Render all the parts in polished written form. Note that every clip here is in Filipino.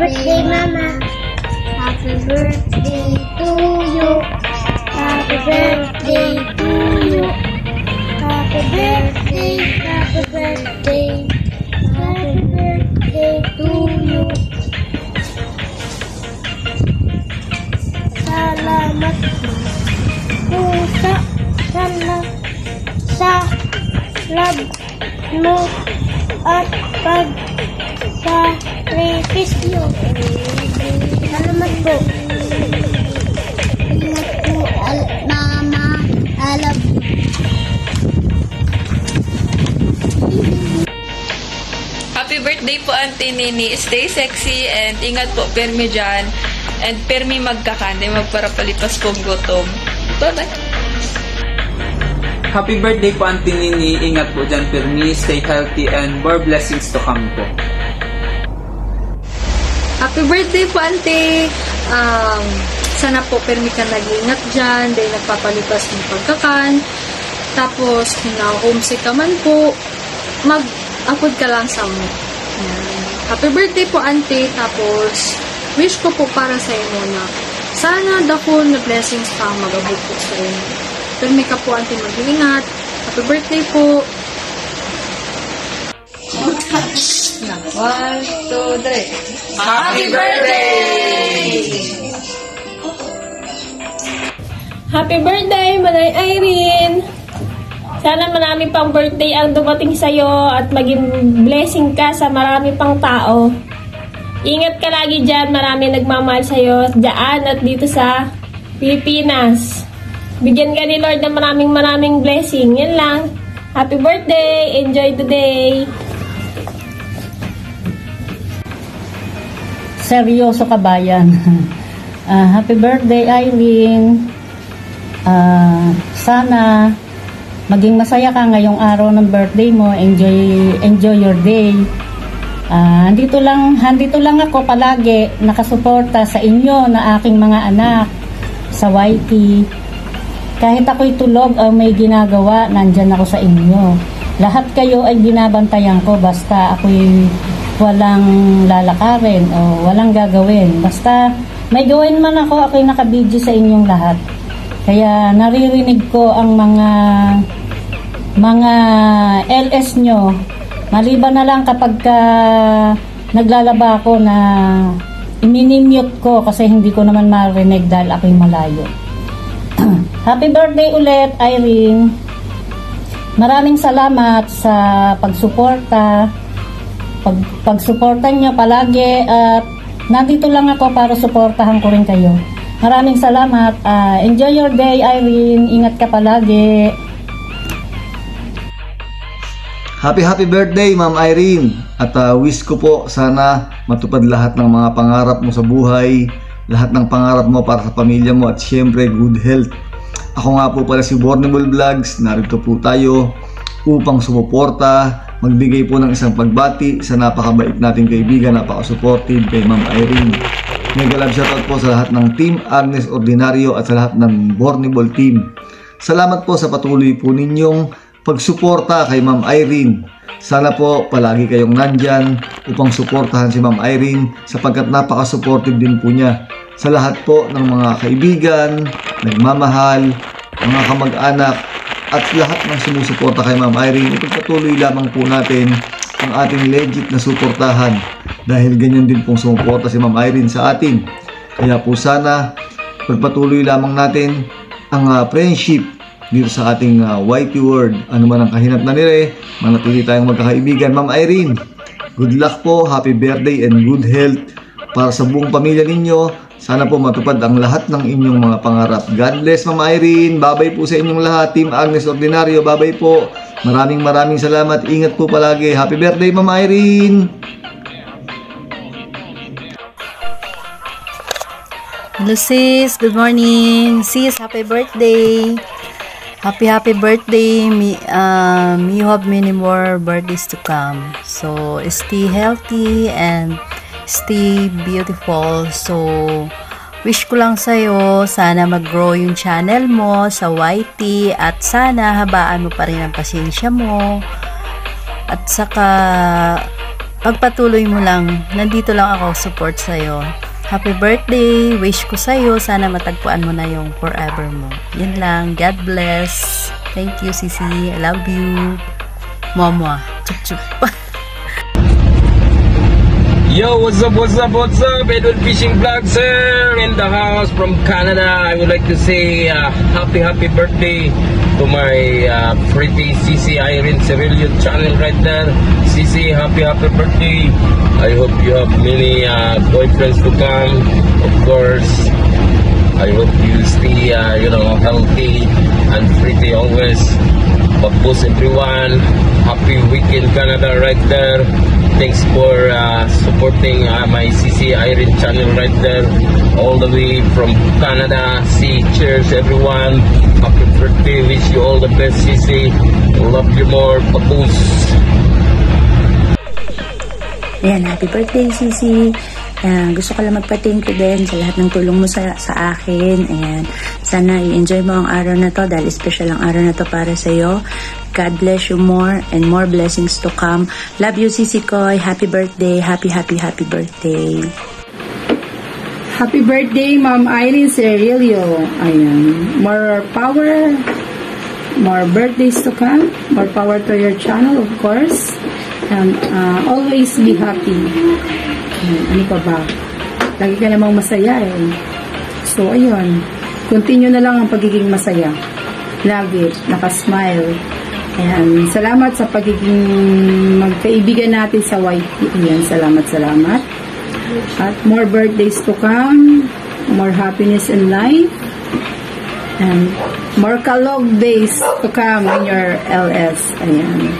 birthday, Mama. Happy birthday to you. Happy birthday to you. Happy birthday, happy birthday. Happy birthday to you. Salamat po sa love mo at pag-sacrifice mo. Salamat po. Salamat po, Mama. I love you. Happy birthday po, Auntie Nini. Stay sexy and ingat po, permi dyan. And permi magkakande, magparapalipas pong gutom. Ito. Happy birthday po, Auntie Nini. Ingat po dyan, permi. Stay healthy and more blessings to come po. Happy birthday po, Auntie. Sana po permi ka nag-iingat dyan. Dahil nagpapalipas ng pagkakan. Tapos, kung na-homesick ka man po, mag-upload ka lang sa mo. Happy birthday po, Auntie. Tapos, wish ko po para sa inyo na sana dako na blessings pa mag-abot po sa inyo. Permi ka po, Auntie, mag-iingat. Happy birthday po. 1, 2, 3. Happy birthday! Happy birthday, Manay Irene! Sana marami pang birthday ang dumating sa'yo at maging blessing ka sa marami pang tao. Ingat ka lagi dyan, marami nagmamahal sa'yo dyan at dito sa Pilipinas. Bigyan ka ni Lord ng maraming blessing. Yan lang. Happy birthday! Enjoy the day! Seryoso kabayan. Happy birthday, Irene. Sana maging masaya ka ngayong araw ng birthday mo. Enjoy your day. Handito lang ako palagi nakasuporta sa inyo na aking mga anak sa YT. Kahit ako'y tulog o may ginagawa, nandyan ako sa inyo. Lahat kayo ay binabantayan ko basta ako'y walang lalakarin o walang gagawin. Basta may gawin man ako'y nakabidyo sa inyong lahat. Kaya naririnig ko ang mga LS nyo. Maliban na lang kapag naglalaba ako na iminimute ko kasi hindi ko naman marinig dahil ako'y malayo. Happy birthday ulit, Irene. Maraming salamat sa pagsuporta. Pagsuporta nyo palagi at nandito lang ako para suportahan ko rin kayo. Maraming salamat. Enjoy your day, Irene. Ingat ka palagi. Happy birthday, Ma'am Irene. At wish ko po sana matupad lahat ng mga pangarap mo sa buhay, lahat ng pangarap mo para sa pamilya mo at syempre good health. Ako nga po pala si Bornable Vlogs. Narito po tayo upang sumuporta, magbigay po ng isang pagbati sa napakabait nating kaibigan, napaka-supportive kay Ma'am Irene. Mega love shoutout po sa lahat ng Team Agnes Ordinario at sa lahat ng Bornable Team. Salamat po sa patuloy po ninyong pagsuporta kay Ma'am Irene. Sana po palagi kayong nandyan upang suportahan si Ma'am Irene sapagkat napaka-supportive din po niya sa lahat po ng mga kaibigan, nagmamahal, mga kamag-anak at lahat ng sumusuporta kay Ma'am Irene. Ipagpatuloy lamang po natin ang ating legit na suportahan dahil ganyan din pong sumuporta si Ma'am Irene sa atin. Kaya po sana pagpatuloy lamang natin ang friendship dito sa ating YT World. Ano man ang kahinat na nila manatili tayong magkakaibigan. Ma'am Irene, good luck po, happy birthday and good health para sa buong pamilya ninyo. Sana po matupad ang lahat ng inyong mga pangarap. God bless, Ma'am Irene. Babay po sa inyong lahat. Team Agnes Ordinario, babay po. Maraming salamat. Ingat po palagi. Happy birthday, Ma'am Irene. Hello sis, good morning. Sis, happy birthday. Happy birthday. You have many more birthdays to come. So stay healthy and stay beautiful. So wish ko lang sa'yo, sana mag-grow yung channel mo sa YT at sana habaan mo pa rin ang pasensya mo. At saka pagpatuloy mo lang. Nandito lang ako support sa'yo. Happy birthday! Wish ko sa'yo, sana matagpuan mo na yung forever mo. Yun lang. God bless. Thank you, Sisi. I love you. Mwah-mwah. Chup-chup. Yo, what's up, what's up, what's up? Edward Fishing Vlog, sir, in the house from Canada. I would like to say happy birthday to my pretty Sisi Irene Cirillo channel right there. Sisi, happy birthday. I hope you have many boyfriends to come. Of course, I hope you stay, healthy and pretty always. Pagpus everyone. Happy weekend, Canada, right there. Thanks for supporting my Sisi Irene channel right there, all the way from Canada. See, cheers everyone. Happy birthday. Wish you all the best, Sisi. Love you more. Papus. Ayan, happy birthday, Sisi. Gusto ko lang magpa-thank you din sa lahat ng tulong mo sa akin. Ayan, sana i-enjoy mo ang araw na to dahil special ang araw na to para sa iyo. God bless you more and more blessings to come. Love you, Sisi Koy. Happy birthday. Happy birthday. Happy birthday, Ma'am Irene Cirillo. Ayan. More power, more birthdays to come, more power to your channel, of course. And always be happy. Ano pa ba? Lagi ka namang masaya eh. So, ayun. Continue na lang ang pagiging masaya. Lagi, nakasmile. Ayan. Salamat sa pagiging magkaibigan natin sa YT. Ayan, salamat. At more birthdays to come. More happiness in life. And more kalog days to come in your LS. Ayan.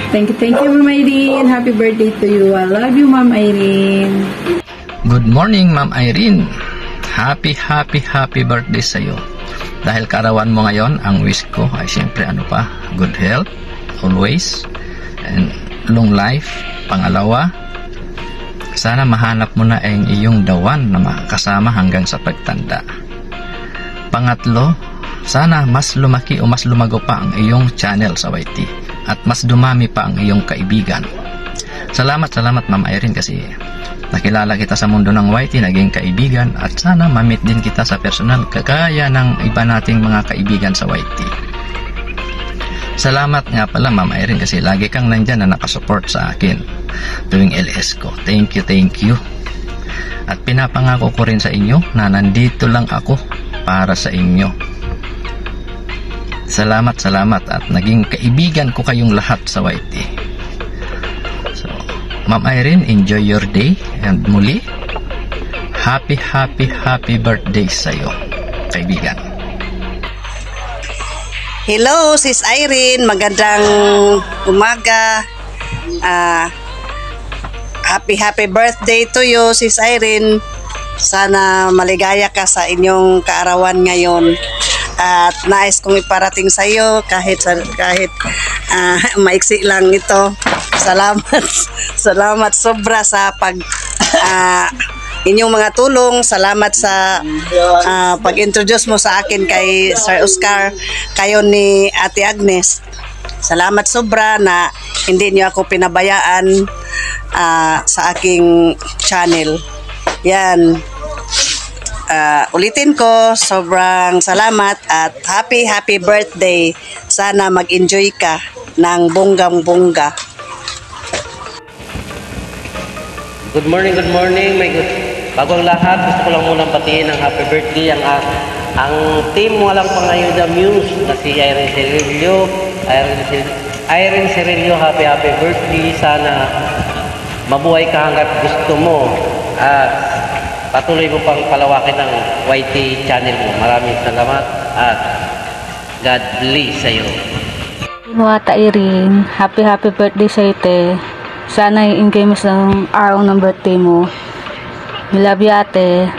Thank you, Ma'am Irene. Happy birthday to you. I love you, Ma'am Irene. Good morning, Ma'am Irene. Happy birthday sa'yo. Dahil kaarawan mo ngayon, ang wish ko ay siyempre good health, always, and long life. Pangalawa, sana mahanap mo na ang iyong dawan na makakasama hanggang sa pagtanda. Pangatlo, sana mas lumaki o mas lumago pa ang iyong channel sa YT at mas dumami pa ang iyong kaibigan. Salamat Ma'am Irene kasi nakilala kita sa mundo ng YT, naging kaibigan at sana ma-meet din kita sa personal kagaya ng iba nating mga kaibigan sa YT. Salamat nga pala Ma'am Irene kasi lagi kang nandyan na nakasupport sa akin tuwing LS ko. Thank you. At pinapangako ko rin sa inyo na nandito lang ako para sa inyo. Salamat at naging kaibigan ko kayong lahat sa YT. So, Ma'am Irene, enjoy your day and muli, happy birthday sa'yo, kaibigan. Hello, Sis Irene. Magandang umaga. Happy birthday to you, Sis Irene. Sana maligaya ka sa inyong kaarawan ngayon. At nais kong iparating sa iyo kahit maiksi lang ito. Salamat sobra sa inyong mga tulong. Salamat sa pag-introduce mo sa akin kay Sir Oscar, kayo ni Ate Agnes. Salamat sobra na hindi niyo ako pinabayaan sa aking channel. Yan. Ulitin ko, sobrang salamat at happy birthday. Sana mag-enjoy ka ng bonggang-bongga. Good morning. Bago ang lahat, gusto ko lang munang batiin ng happy birthday ang team Walang Pangayuda Muse na si Irene Cirillo. Irene Cirillo, happy birthday. Sana mabuhay ka hanggat gusto mo at patuloy mo pang palawakin ng YT channel mo. Maraming salamat at God bless sa iyo. Ate Irene, happy birthday sa ite. Sana i-enjoy mo sa araw ng birthday mo. We love you, ate.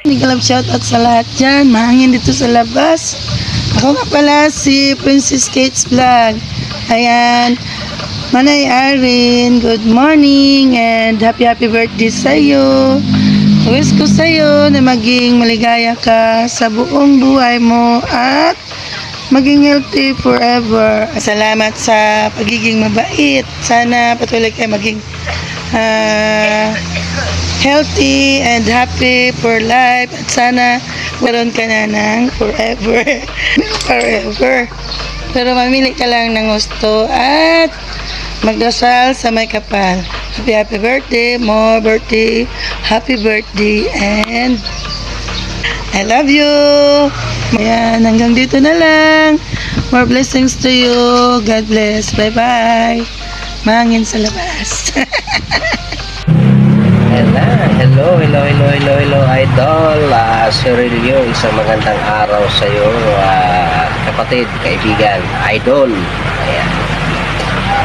Nigalab shoutout sa lahat dyan. Mahangin dito sa labas. Ako nga pala si Princess Kate's Vlog. Ayan. Manay Irene, good morning and happy birthday sa'yo. Wish ko sa'yo na maging maligaya ka sa buong buhay mo at maging healthy forever. Salamat sa pagiging mabait. Sana patuloy kayo maging healthy and happy for life. At sana meron ka na ng forever. Forever. Pero mamili ka lang ng gusto at magdasal sa may kapal. Happy birthday, more birthday, happy birthday, and I love you. Ayan, hanggang dito na lang. More blessings to you. God bless. Bye-bye. Mahangin sa labas. Hello, idol. Cerilio, isang magandang araw sa iyo, kapatid, kaibigan, idol. Ayan.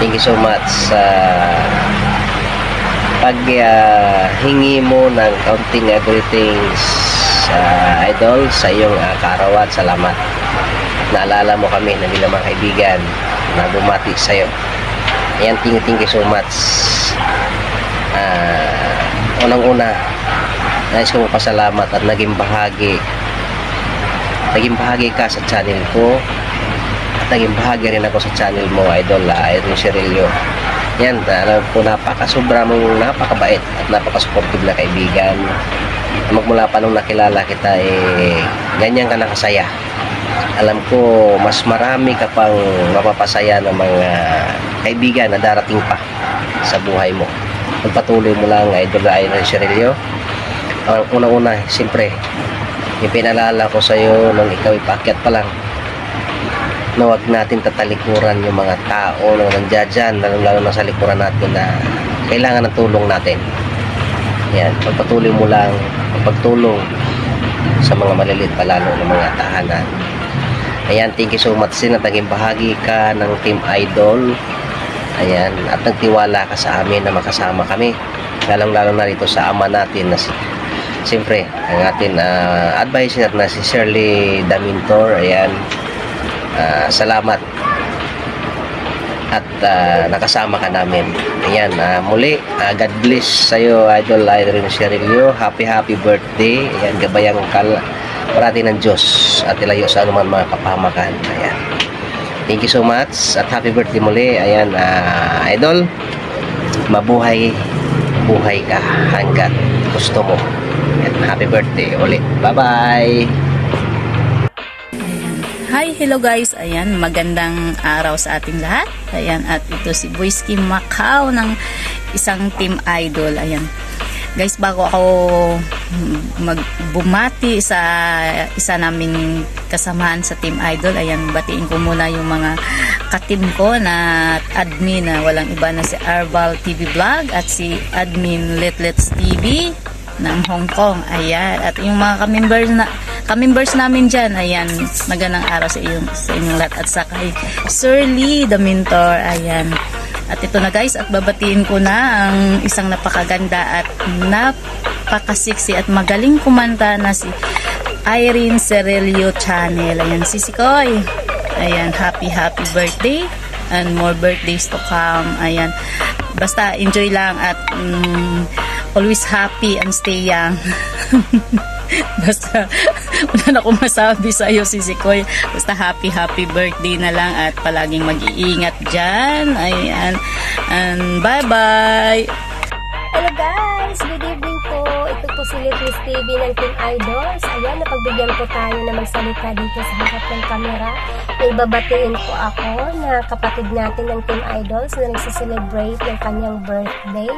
Thank you so much sa paghingi mo ng kaunting greetings, idol, sa iyong kaarawan. Salamat. Naalala mo kami na bilang mga kaibigan na bumati sa iyo. Ayan, thank you so much. Unang-una, nais ko magpasalamat at naging bahagi ka sa channel ko at naging bahagi rin ako sa channel mo, idol, Iron Cerilio. Yan, alam ko, napakasubra mong napakabait at napakasuportive na kaibigan. Magmula pa nung nakilala kita, ganyan ka nakasaya. Alam ko, mas marami ka pang mapapasaya ng mga kaibigan na darating pa sa buhay mo. Pagpatuloy mo lang, idol, Iron Cerilio. Ang unang-una, siyempre, yung pinalala ko sa iyo nung ikaw ipakyat pa lang, na huwag natin tatalikuran yung mga tao na nandiyan, lalo na sa likuran natin na kailangan ng tulong natin. Yan, pagpatuloy mo lang, pagtulong sa mga maliliit pa lalo ng mga tahanan. Ayan, thank you so much din at naging bahagi ka ng Team Idol. Ayan, at nagtiwala ka sa amin na makasama kami, lalong-lalo na rito sa ama natin na siyempre ang ating advisor na si Shirley Damintor. Ayan, salamat at nakasama ka namin. Ayan, muli, God bless sa iyo, idol, Iron Cerilio. Happy birthday. Ayan, gabayang parati ng Diyos at ilayo sa anuman mga kapahamakan. Ayan, thank you so much at happy birthday muli. Ayan, idol, mabuhay ka hanggat gusto mo. Ayan, happy birthday ulit. Bye-bye. Hi, hello guys. Ayan, magandang araw sa ating lahat. Ayan, at ito si Boyski Macau ng isang Team Idol. Ayan. Guys, bago ako magbumati sa isa naming kasamahan sa Team Idol, ayan, batiin ko muna yung mga katim ko na admin na walang iba na si Arbal TV Vlog at si admin Letlets TV ng Hong Kong. Ayan, at yung mga ka-members namin dyan, ayan, magandang araw sa inyong lahat at sa kay Shirley Damintor. Ayan. At ito na guys, at babatiin ko na ang isang napakaganda at napakasiksi at magaling kumanta na si Iron Cerilio Channel. Ayan, Sisi Koy. Ayan, happy birthday and more birthdays to come. Ayan, basta enjoy lang at always happy and stay young. Basta wala na akong masabi sa iyo, Sisi Koy. Basta happy birthday na lang at palaging mag-iingat dyan. Ayan, and bye bye. Hello guys, good evening po. Ito po si Litlis TV ng Team Idols. Ayan, napagbigyan po tayo na magsalita dito sa harap ng camera. May babatiin po ako na kapatid natin ng Team Idols na nagsiselebrate ng kanyang birthday.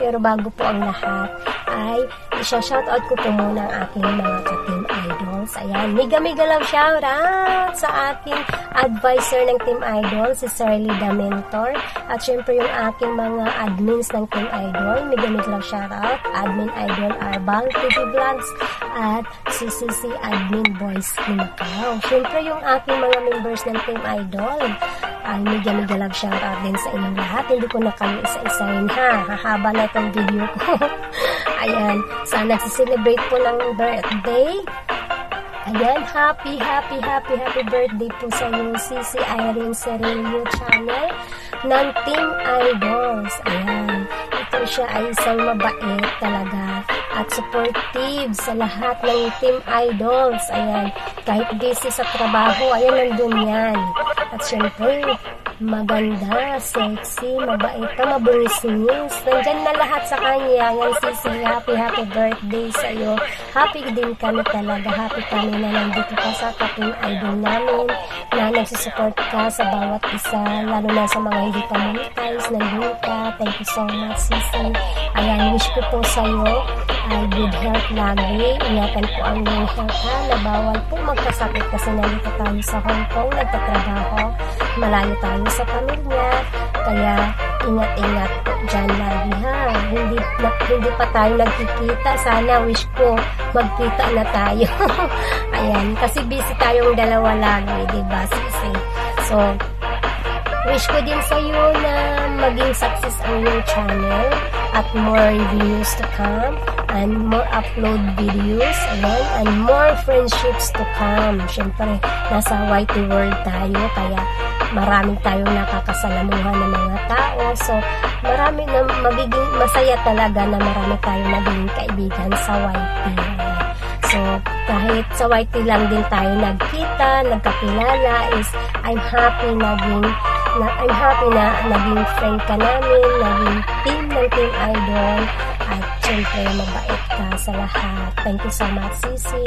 Pero bago po ang lahat, ay isa-shoutout ko po muna ang aking mga ka-Team Idols. Ayan, mega love shoutout sa aking advisor ng Team Idols, si Shirley Damintor. At syempre yung aking mga admins ng Team Idol, mega love shoutout, admin Idol Arbal TV Vlogs at si admin Boyski Macau. Syempre yung aking mga members ng Team Idol, ay mega love shoutout din sa inyong lahat. Hindi ko na kayo isa-isahin ha, hahaba na itong video ko. Ayan, sana nagsiselebrate po ng birthday. Ayan, happy birthday po sa iyo, si Iron Cerilio Channel ng Team Idols. Ayan, ito siya ay isang mabait talaga at supportive sa lahat ng Team Idols. Ayan, kahit busy sa trabaho, ayan, nandun yan. At syempre, maganda, sexy, mabait pa, mabungis-ngis. Nandyan na lahat sa kanya. Yan, Sisi, happy birthday sa'yo. Happy din kami talaga. Happy kami na nandito ka sa Team Idol namin, na nagsusupport ka sa bawat isa, lalo na sa mga hindi pa monetize, nandun ka. Thank you so much, Sisi. Ayan, wish ko po sa'yo ay good health lagi. Ingatan po ang iyong health, ha, na bawal po magkasakit kasi nandito tayo sa Hong Kong, nagtatrabaho. Malayo tayo sa pamilya, kaya ingat-ingat po dyan lagi, ha. Hindi pa tayo nagkikita. Sana wish ko magkita na tayo. Ayan, kasi busy tayong dalawa lagi, diba, Sisi? So, wish ko din sa iyo na maging success ang iyong channel at more reviews to come and more upload videos, ayan, and more friendships to come. Siyempre, nasa YT world tayo, kaya maraming tayong nakakasalamuhan ng mga tao. So, marami na magiging masaya talaga na marami tayong naging kaibigan sa YT. So, kahit sa YT lang din tayo nagkita, nagkakilala, is I'm happy na naging friend ka namin, naging team ng Team Idol, at syempre mabait ka sa lahat. Thank you so much, Sisi,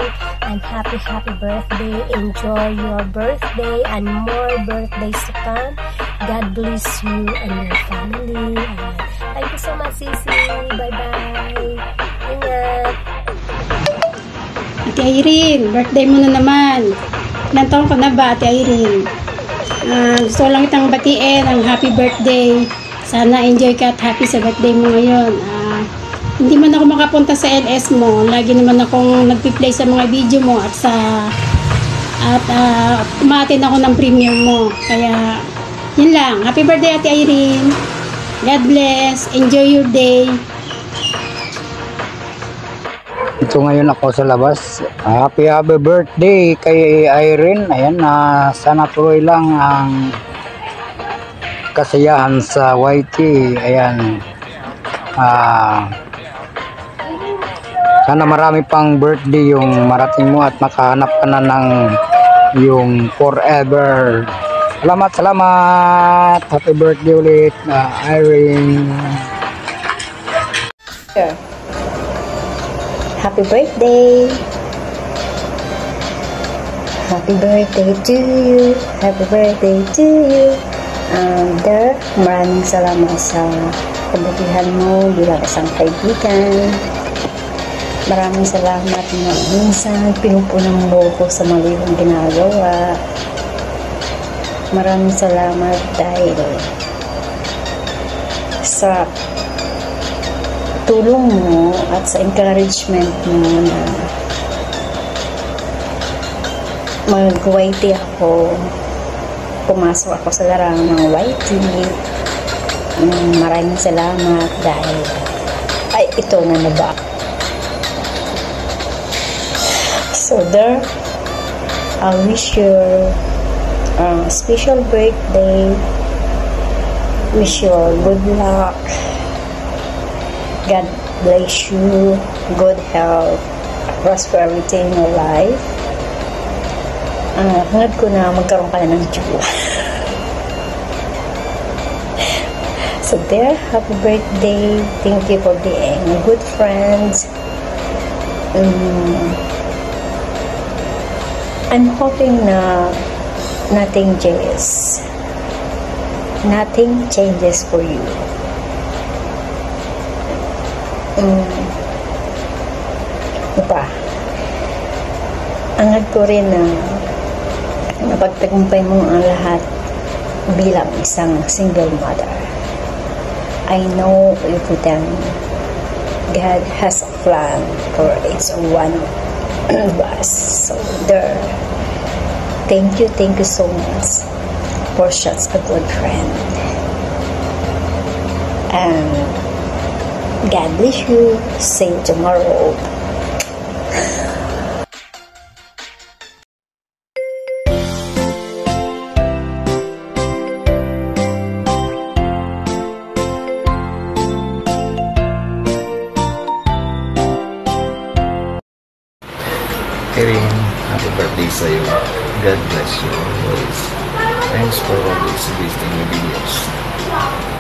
and happy birthday. Enjoy your birthday and more birthdays to come. God bless you and your family. Ayan. Thank you so much, Sisi. Bye-bye. Ingat. Ate Irene, birthday mo na naman. Ilang taon ka na ba, Ate Irene? Gusto lang itang batiin ang happy birthday. Sana enjoy ka at happy sa birthday mo ngayon. Hindi man ako makapunta sa LS mo. Lagi naman akong nagpi-play sa mga video mo at umaattend ako ng premiere mo. Kaya, yun lang. Happy birthday, Ate Irene. God bless. Enjoy your day. Ito ngayon ako sa labas. Happy birthday kay Irene. Ayan, sana tuloy lang ang kasiyahan sa YT. Ayan. Sana marami pang birthday yung marating mo at makahanap ka na ng yung forever. Salamat. Happy birthday ulit, Irene. Sure. Happy birthday. Happy birthday to you. Happy birthday to you. Maraming salamat sa kabutihan mo bilang isang kaibigan. Maraming salamat na minsan pinupunan mo ko sa mali kong ginagawa. Maraming salamat dahil sa tulong mo at sa encouragement mo na mag-YT ako. Pumasok ako sa larangan ng YT. Maraming salamat dahil ito na ba. So there, I wish you a special birthday. Wish you good luck. God bless you, good health, prosperity in your life. Hangad ko na magkaroon ka na ng jowa. So there, happy birthday. Thank you for being good friends. I'm hoping na nothing changes for you. Angad ko rin na napagtagumpay mo ang lahat bilang isang single mother. I know everything God has a plan for each one of us. So there, thank you so much for such a good friend. And God bless you. See you tomorrow. Irene, happy birthday sa'yo. God bless you always. Thanks for always visiting my videos.